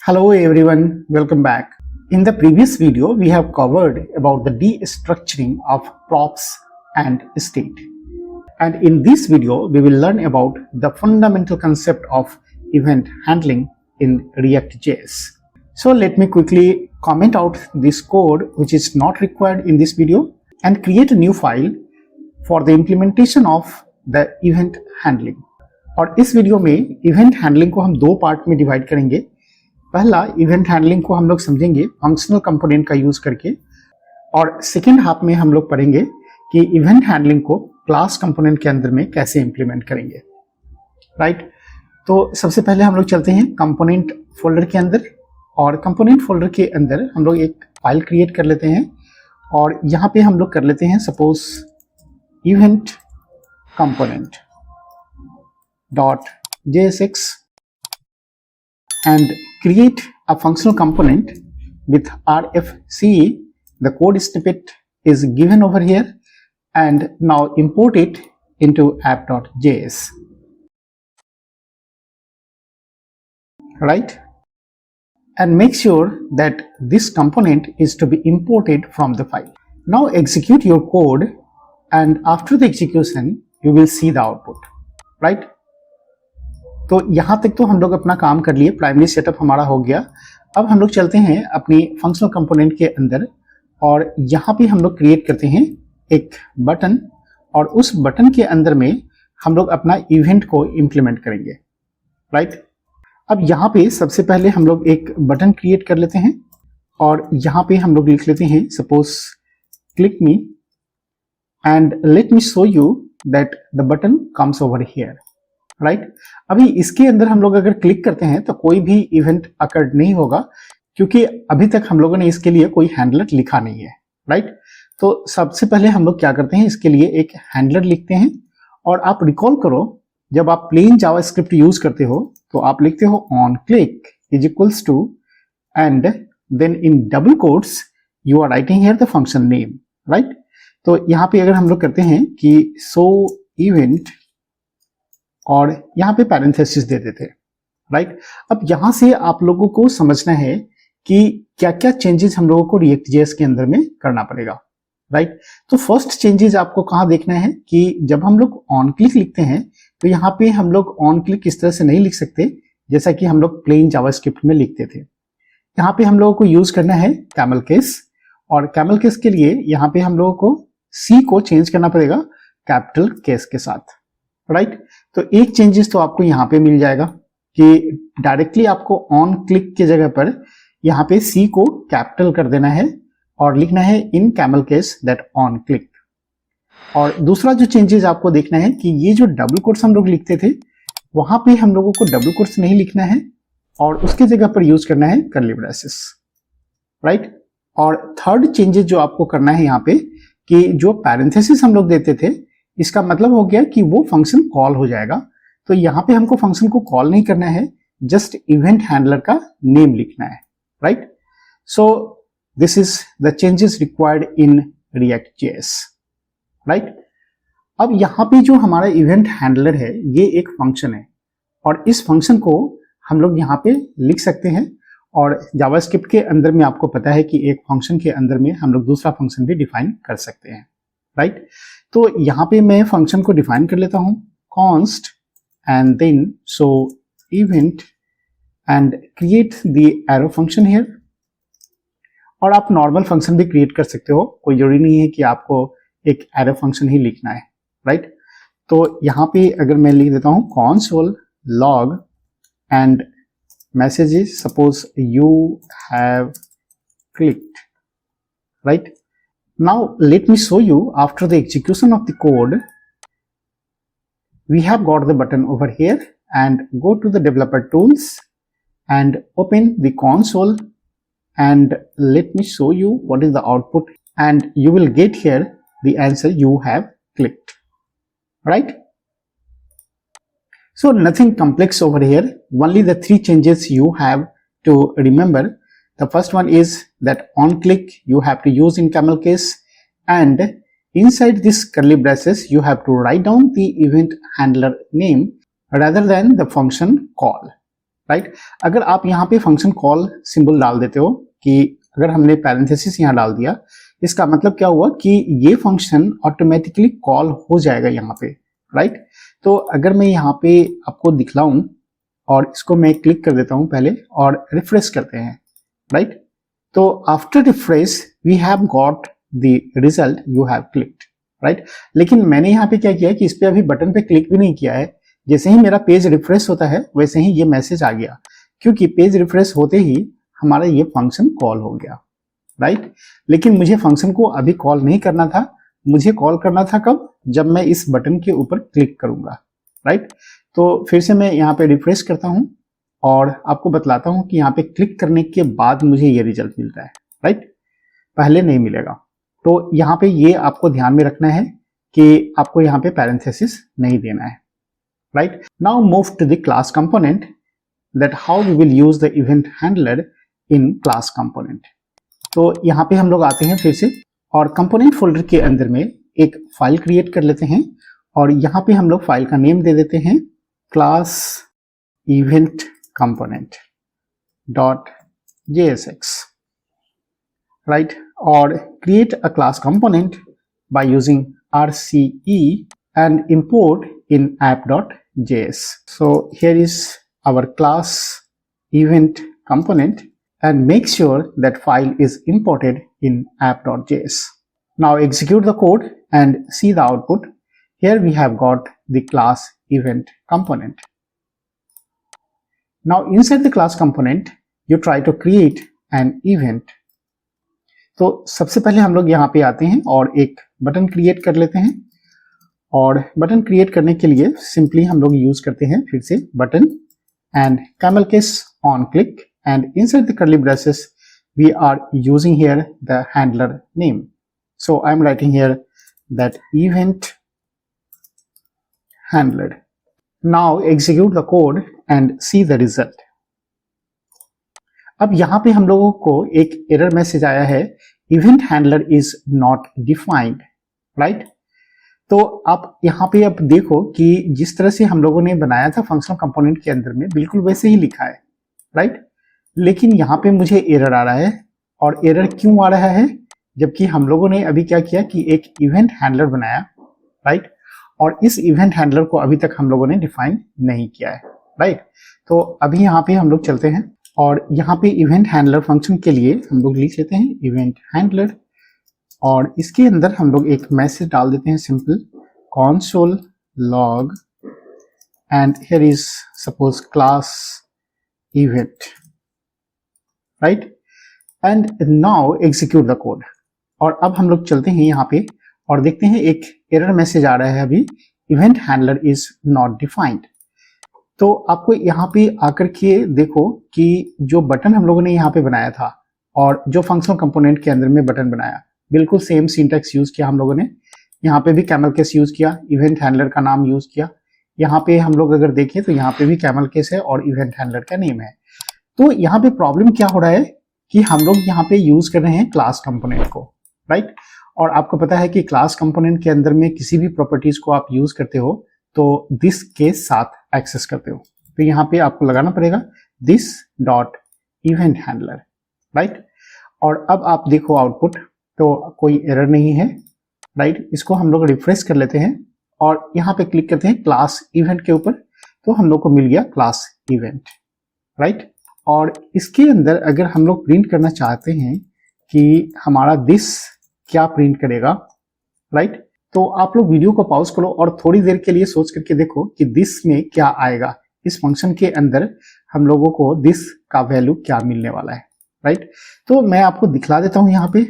Hello everyone, welcome back. In the previous video, we have covered about the destructuring of props and state. And in this video, we will learn about the fundamental concept of event handling in React.js. So let me quickly comment out this code which is not required in this video and create a new file for the implementation of the event handling. और इस video में event handling को हम दो part में divide करेंगे। पहला event handling को हम लोग समझेंगे फंक्शनल कंपोनेंट का यूज करके, और सेकेंड हाफ में हम लोग पढ़ेंगे कि इवेंट हैंडलिंग को क्लास कंपोनेंट के अंदर में कैसे इंप्लीमेंट करेंगे। राइट, तो सबसे पहले हम लोग चलते हैं कंपोनेंट फोल्डर के अंदर, और कंपोनेंट फोल्डर के अंदर हम लोग एक फाइल क्रिएट कर लेते हैं, और यहाँ पे हम लोग कर लेते हैं suppose event component .jsx and create a functional component with RFCE. The code snippet is given over here, and now import it into app.js. Right, and make sure that this component is to be imported from the file. Now execute your code, and after the execution you will see the output. Right, तो यहाँ तक तो हम लोग अपना काम कर लिए, प्राइमरी सेटअप हमारा हो गया। अब हम लोग चलते हैं अपनी फंक्शनल कंपोनेंट के अंदर, और यहाँ पे हम लोग क्रिएट करते हैं एक बटन, और उस बटन के अंदर में हम लोग अपना इवेंट को इम्प्लीमेंट करेंगे। राइट, अब यहाँ पे सबसे पहले हम लोग एक बटन क्रिएट कर लेते हैं, और यहाँ पे हम लोग लिख लेते हैं suppose click me and let me show you that the button comes over here. Right, अभी इसके अंदर हम लोग अगर क्लिक करते हैं तो कोई भी इवेंट अकर्ड नहीं होगा, क्योंकि अभी तक हम लोगों ने इसके लिए कोई हैंडलर लिखा नहीं है। राइट, तो सबसे पहले हम लोग क्या करते हैं, इसके लिए एक हैंडलर लिखते हैं। और आप रिकॉल करो, जब आप प्लेन जावास्क्रिप्ट यूज करते हो तो आप लिखते हो on click is equals to, and then in double quotes you are writing here the function name. Right, तो यहाँ पे अगर हम लोग करते हैं कि सो इवेंट, और यहाँ पे पैरेंथेसिस दे देते हैं। राइट, अब यहाँ से आप लोगों को समझना है कि क्या क्या चेंजेस हम लोगों को React.js के अंदर में करना पड़ेगा। राइट, तो फर्स्ट चेंजेस आपको कहाँ देखना है कि जब हम लोग ऑन क्लिक लिखते हैं तो यहाँ पे हम लोग ऑन क्लिक इस तरह से नहीं लिख सकते जैसा कि हम लोग प्लेन जावास्क्रिप्ट में लिखते थे। यहाँ पे हम लोगों को यूज करना है कैमल केस, और कैमल केस के लिए यहाँ पे हम लोगों को C को चेंज करना पड़ेगा कैपिटल केस के साथ। राइट, तो एक चेंजेस तो आपको यहाँ पे मिल जाएगा कि डायरेक्टली आपको ऑन क्लिक के जगह पर यहाँ पे C को कैपिटल कर देना है और लिखना है in camel case that on click. और दूसरा जो चेंजेस आपको देखना है कि ये जो डबल कोट्स हम लोग लिखते थे वहां पे हम लोगों को डबल कोट्स नहीं लिखना है, और उसके जगह पर यूज करना है कर्ली ब्रेसेस। राइट, और थर्ड चेंजेस जो आपको करना है यहाँ पे कि जो पैरेंथेसिस हम लोग देते थे, इसका मतलब हो गया कि वो फंक्शन कॉल हो जाएगा। तो यहाँ पे हमको फंक्शन को कॉल नहीं करना है, जस्ट इवेंट हैंडलर का नेम लिखना है। Right, so this is the changes required in React.js। Right, अब यहाँ पे जो हमारा इवेंट हैंडलर है ये एक फंक्शन है, और इस फंक्शन को हम लोग यहाँ पे लिख सकते हैं। और जावास्क्रिप्ट के अंदर में आपको पता है कि एक फंक्शन के अंदर में हम लोग दूसरा फंक्शन भी डिफाइन कर सकते हैं। राइट, तो यहाँ पे मैं फंक्शन को डिफाइन कर लेता हूँ const and then so event and create the arrow function here। और आप नॉर्मल फंक्शन भी क्रिएट कर सकते हो, कोई जरूरी नहीं है कि आपको एक एरो फंक्शन ही लिखना है। राइट, तो यहाँ पे अगर मैं लिख देता हूँ console log and messages, suppose you have clicked। right, now let me show you after the execution of the code we have got the button over here, and go to the developer tools and open the console, and let me show you what is the output, and you will get here the answer you have clicked. Right, so nothing complex over here, only the three changes you have to remember. The first one is that on click you have to use in camel case, and inside this curly braces you have to write down the event handler name rather than the function call. Right. अगर आप यहाँ पे function call symbol डाल देते हो कि अगर हमने पैरेंथेसिस यहाँ डाल दिया, इसका मतलब क्या हुआ कि ये फंक्शन ऑटोमेटिकली कॉल हो जाएगा यहाँ पे, राइट। तो अगर मैं यहाँ पे आपको दिखलाऊं और इसको मैं क्लिक कर देता हूं पहले और रिफ्रेश करते हैं, राइट। तो after refresh we have got the result you have clicked, right. लेकिन मैंने यहाँ पे क्या किया कि इस पे अभी बटन पे क्लिक भी नहीं किया है। जैसे ही मेरा पेज रिफ्रेश होता है वैसे ही ये मैसेज आ गया, क्योंकि पेज रिफ्रेश होते ही हमारा ये फंक्शन कॉल हो गया, राइट। लेकिन मुझे फंक्शन को अभी कॉल नहीं करना था, मुझे कॉल करना था कब, जब मैं इस बटन के ऊपर क्लिक करूंगा, राइट। तो फिर से मैं यहाँ पे रिफ्रेश करता हूँ और आपको बतलाता हूँ कि यहाँ पे क्लिक करने के बाद मुझे ये रिजल्ट मिलता है, राइट, पहले नहीं मिलेगा। तो यहाँ पे ये आपको ध्यान में रखना है कि आपको यहाँ पे पैरेंथेसिस नहीं देना है, right. Now move to the class component, that how we will use the event handler in class component. तो यहाँ पे हम लोग आते हैं फिर से और कंपोनेंट फोल्डर के अंदर में एक फाइल क्रिएट कर लेते हैं और यहाँ पे हम लोग फाइल का नेम दे देते हैं class event component .jsx, right. और create a class component by using RCE and import in app.js. So here is our class event component and make sure that file is imported in app.js. Now execute the code and see the output. Here we have got the class event component. Now inside the class component, you try to create an event. तो सबसे पहले हम लोग यहाँ पे आते हैं और एक बटन क्रिएट कर लेते हैं और बटन क्रिएट करने के लिए सिंपली हम लोग यूज करते हैं फिर से button and camel case on click and inside the curly braces we are using here the handler name. So I am writing here that event handler. Now execute the code and see the result. अब यहाँ पे हम लोगों को एक error message आया है, event handler is not defined, right? तो आप यहाँ पे अब देखो कि जिस तरह से हम लोगों ने बनाया था फंक्शनल कंपोनेंट के अंदर में बिल्कुल वैसे ही लिखा है, राइट। लेकिन यहाँ पे मुझे एरर आ रहा है और एरर क्यों आ रहा है, जबकि हम लोगों ने अभी क्या किया कि एक इवेंट हैंडलर बनाया, राइट। और इस इवेंट हैंडलर को अभी तक हम लोगों ने डिफाइन नहीं किया है, राइट। तो अभी यहाँ पे हम लोग चलते हैं और यहाँ पे इवेंट हैंडलर फंक्शन के लिए हम लोग लिख लेते हैं इवेंट हैंडलर और इसके अंदर हम लोग एक मैसेज डाल देते हैं simple console log and here is suppose class event, right, and now execute the code। और अब हम लोग चलते हैं यहाँ पे और देखते हैं एक एरर मैसेज आ रहा है अभी event handler is not defined. तो आपको यहाँ पे आकर के देखो कि जो बटन हम लोगों ने यहाँ पे बनाया था और जो फंक्शनल कंपोनेंट के अंदर में बटन बनाया बिल्कुल सेम सिंटैक्स यूज किया हम लोगों ने। यहाँ पे भी कैमल केस यूज किया, इवेंट हैंडलर का नाम यूज किया। यहाँ पे हम लोग अगर देखें तो यहाँ पे भी कैमल केस है और इवेंट हैंडलर का नेम है। तो यहाँ पे प्रॉब्लम क्या हो रहा है कि हम लोग यहाँ पे यूज कर रहे हैं क्लास कंपोनेंट को, राइट। और आपको पता है कि क्लास कंपोनेंट के अंदर में किसी भी प्रॉपर्टीज को आप यूज करते हो तो दिस के साथ एक्सेस करते हो। तो यहाँ पे आपको लगाना पड़ेगा this dot event handler, right. और अब आप देखो आउटपुट, तो कोई एरर नहीं है, राइट। इसको हम लोग रिफ्रेश कर लेते हैं और यहाँ पे क्लिक करते हैं क्लास इवेंट के ऊपर, तो हम लोग को मिल गया क्लास इवेंट, राइट। और इसके अंदर अगर हम लोग प्रिंट करना चाहते हैं कि हमारा दिस क्या प्रिंट करेगा, राइट, तो आप लोग वीडियो को पॉज करो और थोड़ी देर के लिए सोच करके देखो कि दिस में क्या आएगा। इस फंक्शन के अंदर हम लोगों को दिस का वैल्यू क्या मिलने वाला है, राइट। तो मैं आपको दिखला देता हूं यहाँ पे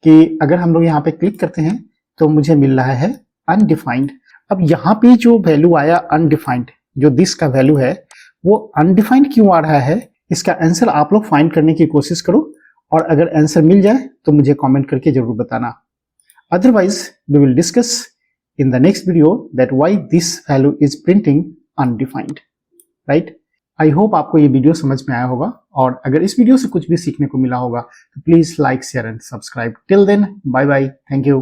कि अगर हम लोग यहाँ पे क्लिक करते हैं तो मुझे मिल रहा है अनडिफाइंड। अब यहाँ पे जो वैल्यू आया अनडिफाइंड, जो दिस का वैल्यू है वो अनडिफाइंड क्यों आ रहा है, इसका आंसर आप लोग फाइंड करने की कोशिश करो और अगर आंसर मिल जाए तो मुझे कमेंट करके जरूर बताना। Otherwise we will discuss in the next video that why this value is printing undefined, right. I hope आपको ये वीडियो समझ में आया होगा और अगर इस वीडियो से कुछ भी सीखने को मिला होगा तो please like, share and subscribe. Till then, bye bye, thank you.